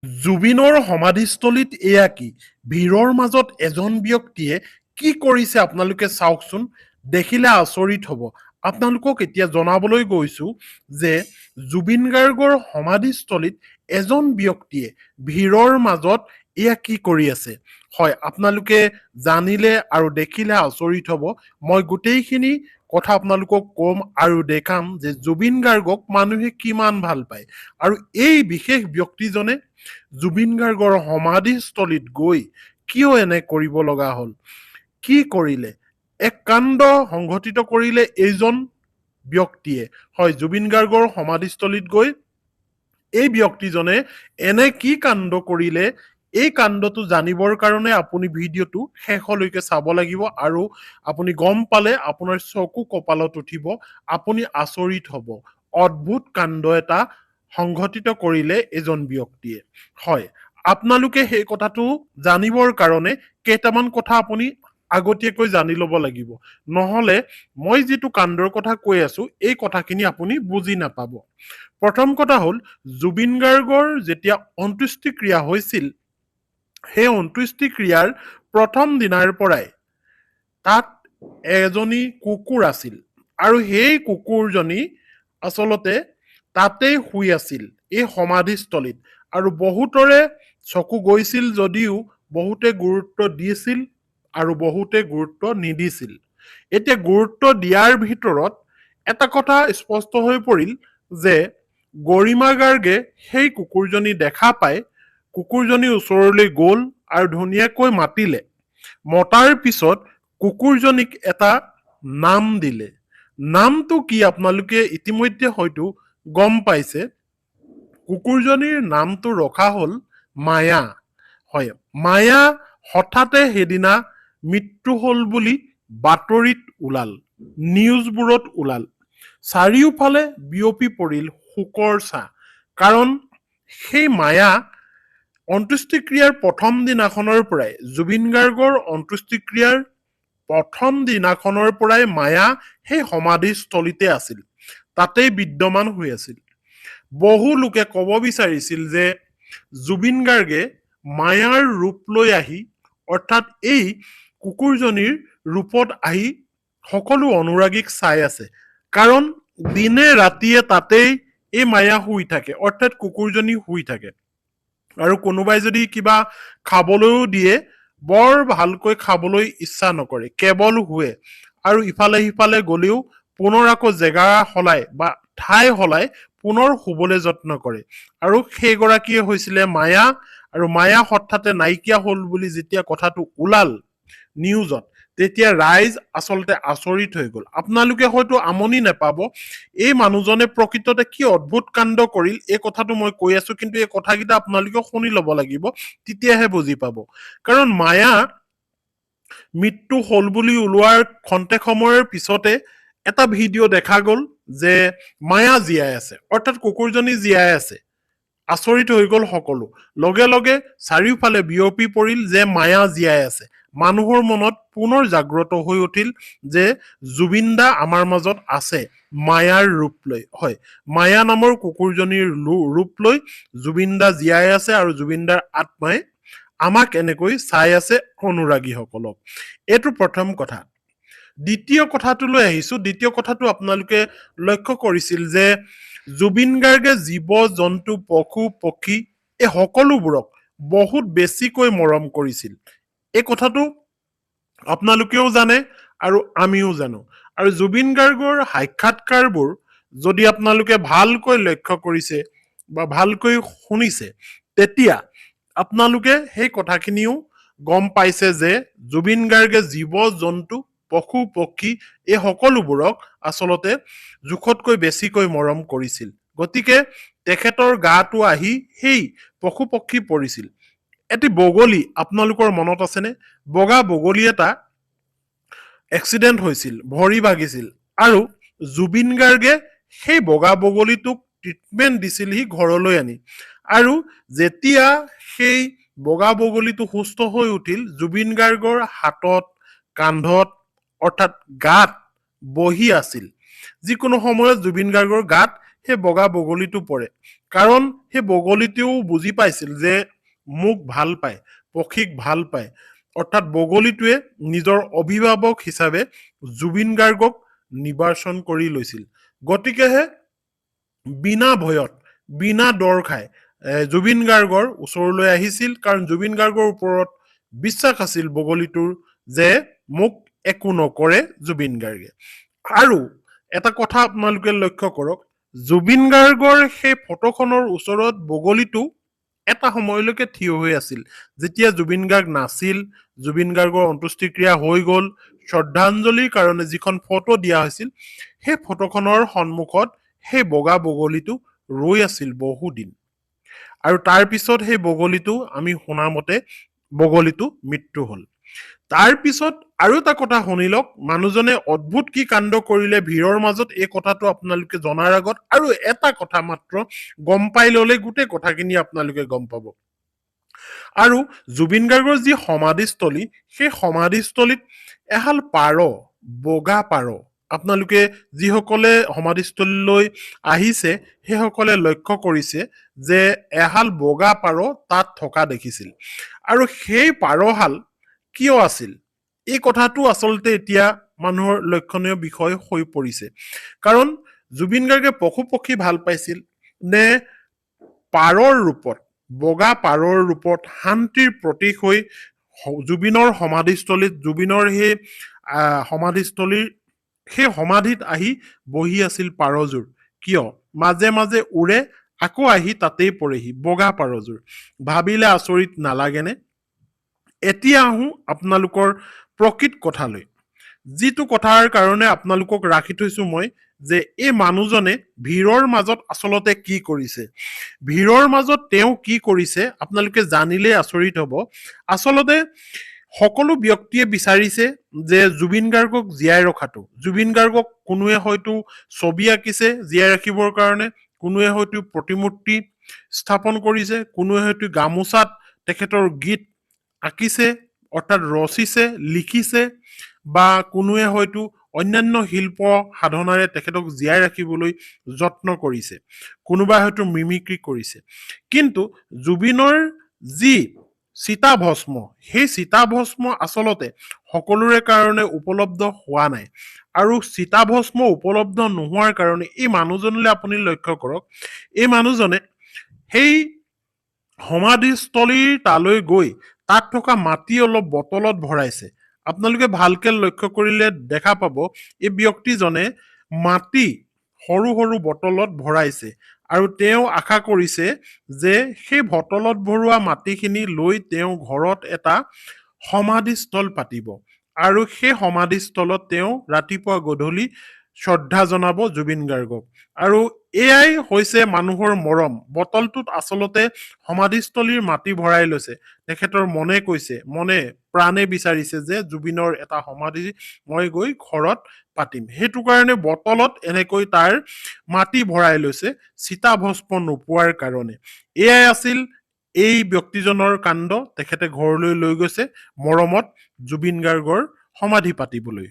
জুবিনৰ সমাধিস্থলীত এয়া কি? ভিৰৰ মাজত এজন ব্যক্তিয়ে কি কৰিছে আপোনালোকে চাওকচোন। দেখিলে আচৰিত হ'ব। আপোনালোকক এতিয়া জনাবলৈ গৈছো যে জুবিন গাৰ্গৰ সমাধিস্থলীত এজন ব্যক্তিয়ে ভিৰৰ মাজত এয়া কি কৰি আছে। হয়, আপোনালোকে জানিলে আৰু দেখিলে আচৰিত হ'ব। মই গোটেইখিনি কথা আপোনালোকক কম আৰু দেখাম যে জুবিন গাৰ্গক মানুহে কিমান ভাল পায় আৰু এই বিশেষ ব্যক্তিজনে জুবিন গাৰ্গৰ সমাধিস্থলীত গৈ কিয় এনে কৰিব লগা হ'ল, কি কৰিলে, এক কাণ্ড সংঘটিত কৰিলে এইজন ব্যক্তিয়ে। হয়, জুবিন গাৰ্গৰ সমাধিস্থলীত গৈ এই ব্যক্তিজনে এনে কি কাণ্ড কৰিলে, এই কাণ্ডটো জানিবৰ কাৰণে আপুনি ভিডিঅ'টো শেষলৈকে চাব লাগিব আৰু আপুনি গম পালে আপোনাৰ চকু কপালত উঠিব, আপুনি আচৰিত হ'ব। অদ্ভুত কাণ্ড এটা সংঘটিত কৰিলে এজন ব্যক্তিয়ে। হয়, আপোনালোকে সেই কথাটো জানিবৰ কাৰণে কেইটামান কথা আপুনি আগতীয়াকৈ জানি ল'ব লাগিব, নহলে মই যিটো কাণ্ডৰ কথা কৈ আছো এই কথাখিনি আপুনি বুজি নাপাব। প্ৰথম কথা হ'ল, জুবিন গাৰ্গৰ যেতিয়া অন্ত্যেষ্টিক্ৰিয়া হৈছিল, সেই অন্ত্যেষ্টিক্ৰিয়াৰ প্ৰথম দিনাৰ পৰাই তাত এজনী কুকুৰ আছিল আৰু সেই কুকুৰজনী আচলতে তাতেই শুই আছিল এই সমাধিস্থলীত। আৰু বহুতৰে চকু গৈছিল যদিও বহুতে গুৰুত্ব দিছিল আৰু বহুতে গুৰুত্ব নিদিছিল। এতিয়া গুৰুত্ব দিয়াৰ ভিতৰত এটা কথা স্পষ্ট হৈ পৰিল যে গৰিমা গাৰ্গে সেই কুকুৰজনী দেখা পাই কুকুৰজনী ওচৰলৈ গ'ল আৰু ধুনীয়াকৈ মাতিলে। মতাৰ পিছত কুকুৰজনীক এটা নাম দিলে। নামটো কি আপোনালোকে ইতিমধ্যে হয়তো গম পাইছে। কুকুৰজনীৰ নামটো ৰখা হ'ল মায়া। হয়, মায়া হঠাতে সেইদিনা মৃত্যু হ'ল বুলি বাতৰিত ওলাল, নিউজবোৰত ওলাল। চাৰিওফালে বিয়পি পৰিল শোকৰ ছাঁ। কাৰণ সেই মায়া অন্ত্যেষ্টিক্ৰিয়াৰ প্ৰথম দিনাখনৰ পৰাই, জুবিন গাৰ্গৰ অন্ত্যেষ্টিক্ৰিয়াৰ প্ৰথম দিনাখনৰ পৰাই মায়া সেই সমাধিস্থলীতে আছিল, তাতেই বিদ্যমান হৈ আছিল। বহু লোকে ক'ব বিচাৰিছিল যে জুবিন গাৰ্গে মায়াৰ ৰূপ লৈ আহি, অৰ্থাৎ এই কুকুৰজনীৰ ৰূপত আহি সকলো অনুৰাগীক চাই আছে। কাৰণ দিনে ৰাতিয়ে তাতেই এই মায়া শুই থাকে, অৰ্থাৎ কুকুৰজনী শুই থাকে। আৰু কোনোবাই যদি কিবা খাবলৈও দিয়ে, বৰ ভালকৈ খাবলৈ ইচ্ছা নকৰে, কেৱল শুৱে। আৰু ইফালে সিফালে গলেও পুনৰ আকৌ জেগা সলাই বা ঠাই সলাই পুনৰ শুবলৈ যত্ন কৰে। আৰু সেইগৰাকীয়ে হৈছিলে মায়া। আৰু মায়া হঠাতে নাইকিয়া হ'ল বুলি যেতিয়া কথাটো ওলাল নিউজত, তেতিয়া ৰাইজ আচলতে আচৰিত হৈ গ'ল। আপোনালোকে হয়তো আমনি নাপাব, এই মানুহজনে প্ৰকৃততে কি অদ্ভুত কাণ্ড কৰিল এই কথাটো মই কৈ আছো, কিন্তু এই কথাকেইটা আপোনালোকে শুনি ল'ব লাগিব, তেতিয়াহে বুজি পাব। কাৰণ মায়া মৃত্যু হ'ল বুলি ওলোৱাৰ খন্তেক সময়ৰ পিছতে এটা ভিডিঅ' দেখা গ'ল যে মায়া জীয়াই আছে, অৰ্থাৎ কুকুৰজনী জীয়াই আছে। আচৰিত হৈ গ'ল সকলো। লগে লগে চাৰিওফালে বিয়পি পৰিল যে মায়া জীয়াই আছে। মানুহৰ মনত পুনৰ জাগ্ৰত হৈ উঠিল যে জুবিন দা আমাৰ মাজত আছে, মায়াৰ ৰূপ লৈ। হয়, মায়া নামৰ কুকুৰজনীৰ ৰূপ লৈ জুবিন দা জীয়াই আছে আৰু জুবিন দাৰ আত্মাই আমাক এনেকৈ চাই আছে অনুৰাগীসকলক। এইটো প্ৰথম কথা। দ্বিতীয় কথাটোলৈ আহিছো। দ্বিতীয় কথাটো আপোনালোকে লক্ষ্য কৰিছিল যে জুবিন গাৰ্গে জীৱ জন্তু পশু পক্ষী এই সকলোবোৰক বহুত বেছিকৈ মৰম কৰিছিল। এই কথাটো আপোনালোকেও জানে আৰু আমিও জানো। আৰু জুবিন গাৰ্গৰ সাক্ষাৎকাৰবোৰ যদি আপোনালোকে ভালকৈ লক্ষ্য কৰিছে বা ভালকৈ শুনিছে, তেতিয়া আপোনালোকে সেই কথাখিনিও গম পাইছে যে জুবিন গাৰ্গে জীৱ জন্তু পশু পক্ষী এই সকলোবোৰক আচলতে জোখতকৈ বেছিকৈ মৰম কৰিছিল। গতিকে তেখেতৰ গাটো আহি সেই পশু পক্ষী পৰিছিল। এটি বগলী আপোনালোকৰ মনত আছেনে? বগা বগলী এটা এক্সিডেণ্ট হৈছিল, ভৰি ভাগিছিল, আৰু জুবিন গাৰ্গে সেই বগা বগলীটোক ট্ৰিটমেণ্ট দিছিলহি ঘৰলৈ আনি। আৰু যেতিয়া সেই বগা বগলীটো সুস্থ হৈ উঠিল, জুবিন গাৰ্গৰ হাতত কান্ধত অৰ্থাৎ গাত বহি আছিল। যিকোনো সময়ত জুবিন গাৰ্গৰ গাত সেই বগা বগলীটো পৰে। কাৰণ সেই বগলীটোও বুজি পাইছিল যে মোক ভাল পায়, পক্ষীক ভাল পায়। অৰ্থাৎ বগলীটোৱে নিজৰ অভিভাৱক হিচাপে জুবিন গাৰ্গক নিৰ্বাচন কৰি লৈছিল। গতিকেহে বিনা ভয়ত, বিনা দৰ খাই জুবিন গাৰ্গৰ ওচৰলৈ আহিছিল, কাৰণ জুবিন গাৰ্গৰ ওপৰত বিশ্বাস আছিল বগলীটোৰ যে মোক একো নকৰে জুবিন গাৰ্গে। আৰু এটা কথা আপোনালোকে লক্ষ্য কৰক, জুবিন গাৰ্গৰ সেই ফটোখনৰ ওচৰত বগলীটো এটা সময়লৈকে থিয় হৈ আছিল। যেতিয়া জুবিন গাৰ্গ নাছিল, জুবিন গাৰ্গৰ অন্ত্যেষ্টিক্ৰিয়া হৈ গ'ল, শ্ৰদ্ধাঞ্জলিৰ কাৰণে যিখন ফটো দিয়া হৈছিল, সেই ফটোখনৰ সন্মুখত সেই বগা বগলীটো ৰৈ আছিল বহুদিন। আৰু তাৰ পিছত সেই বগলীটো আমি শুনা মতে বগলীটো মৃত্যু হ'ল। তাৰ পিছত আৰু এটা কথা শুনি লওক, মানুহজনে অদ্ভুত কি কাণ্ড কৰিলে ভিৰৰ মাজত, এই কথাটো আপোনালোকে জনাৰ আগত আৰু এটা কথা মাত্ৰ গম পাই ললে গোটেই কথাখিনি আপোনালোকে গম পাব। আৰু জুবিন গাৰ্গৰ যি সমাধিস্থলী, সেই সমাধিস্থলীত এহাল পাৰ, বগা পাৰ, আপোনালোকে যিসকলে সমাধিস্থলীলৈ আহিছে সেইসকলে লক্ষ্য কৰিছে যে এহাল বগা পাৰ তাত থকা দেখিছিল। আৰু সেই পাৰহাল কিয় আছিল, এই কথাটো আচলতে এতিয়া মানুহৰ লক্ষণীয় বিষয় হৈ পৰিছে। কাৰণ জুবিন গাৰ্গে পশু পক্ষী ভাল পাইছিল নে পাৰৰ ৰূপত, বগা পাৰৰ ৰূপত শান্তিৰ প্ৰতীক হৈ জুবিনৰ সমাধিস্থলীত, জুবিনৰ সেই সমাধিস্থলীৰ সেই সমাধিত আহি বহি আছিল পাৰযোৰ? কিয়? মাজে মাজে উৰে, আকৌ আহি তাতেই পৰেহি বগা পাৰযোৰ। ভাবিলে আচৰিত নালাগেনে? এতিয়া আহোঁ আপোনালোকৰ প্ৰকৃত কথালৈ, যিটো কথাৰ কাৰণে আপোনালোকক ৰাখি থৈছো মই, যে এই মানুহজনে ভিৰৰ মাজত আচলতে কি কৰিছে। ভিৰৰ মাজত তেওঁ কি কৰিছে আপোনালোকে জানিলে আচৰিত হ'ব। আচলতে সকলো ব্যক্তিয়ে বিচাৰিছে যে জুবিন গাৰ্গক জীয়াই ৰখাটো। জুবিন গাৰ্গক কোনোৱে হয়তো ছবি আঁকিছে জীয়াই ৰাখিবৰ কাৰণে, কোনোৱে হয়তো প্ৰতিমূৰ্তি স্থাপন কৰিছে, কোনোৱে হয়তো গামোচাত তেখেতৰ গীত আঁকিছে, অৰ্থাৎ ৰচিছে, লিখিছে, বা কোনোৱে হয়তো অন্যান্য শিল্প সাধনাৰে তেখেতক জীয়াই ৰাখিবলৈ যত্ন কৰিছে, কোনোবাই হয়তো মিমিক্ৰি কৰিছে। কিন্তু জুবিনৰ যি চিতাভস্ম, সেই চিতাভস্ম আচলতে সকলোৰে কাৰণে উপলব্ধ হোৱা নাই। আৰু চিতাভস্ম উপলব্ধ নোহোৱাৰ কাৰণে এই মানুহজনলৈ আপুনি লক্ষ্য কৰক, এই মানুহজনে সেই সমাধিস্থলীৰ তালৈ গৈ তাত থকা মাটি অলপ বটলত ভৰাইছে। আপোনালোকে ভালকে লক্ষ্য কৰিলে দেখা পাব এই ব্যক্তিজনে মাটি সৰু সৰু বটলত ভৰাইছে, আৰু তেওঁ আশা কৰিছে যে সেই বটলত ভৰোৱা মাটিখিনি লৈ তেওঁ ঘৰত এটা সমাধিস্থল পাতিব, আৰু সেই সমাধিস্থলত তেওঁ ৰাতিপুৱা গধূলি শ্ৰদ্ধা জনাব জুবিন গাৰ্গক। আৰু এয়াই হৈছে মানুহৰ মৰম। বটলটোত আচলতে সমাধিস্থলীৰ মাটি ভৰাই লৈছে। তেখেতৰ মনে কৈছে, মনে প্ৰাণে বিচাৰিছে যে জুবিনৰ এটা সমাধি মই গৈ ঘৰত পাতিম। সেইটো কাৰণে বটলত এনেকৈ তাৰ মাটি ভৰাই লৈছে, চিতাভস্ম নোপোৱাৰ কাৰণে। এয়াই আছিল এই ব্যক্তিজনৰ কাণ্ড। তেখেতে ঘৰলৈ লৈ গৈছে মৰমত জুবিন গাৰ্গৰ সমাধি পাতিবলৈ।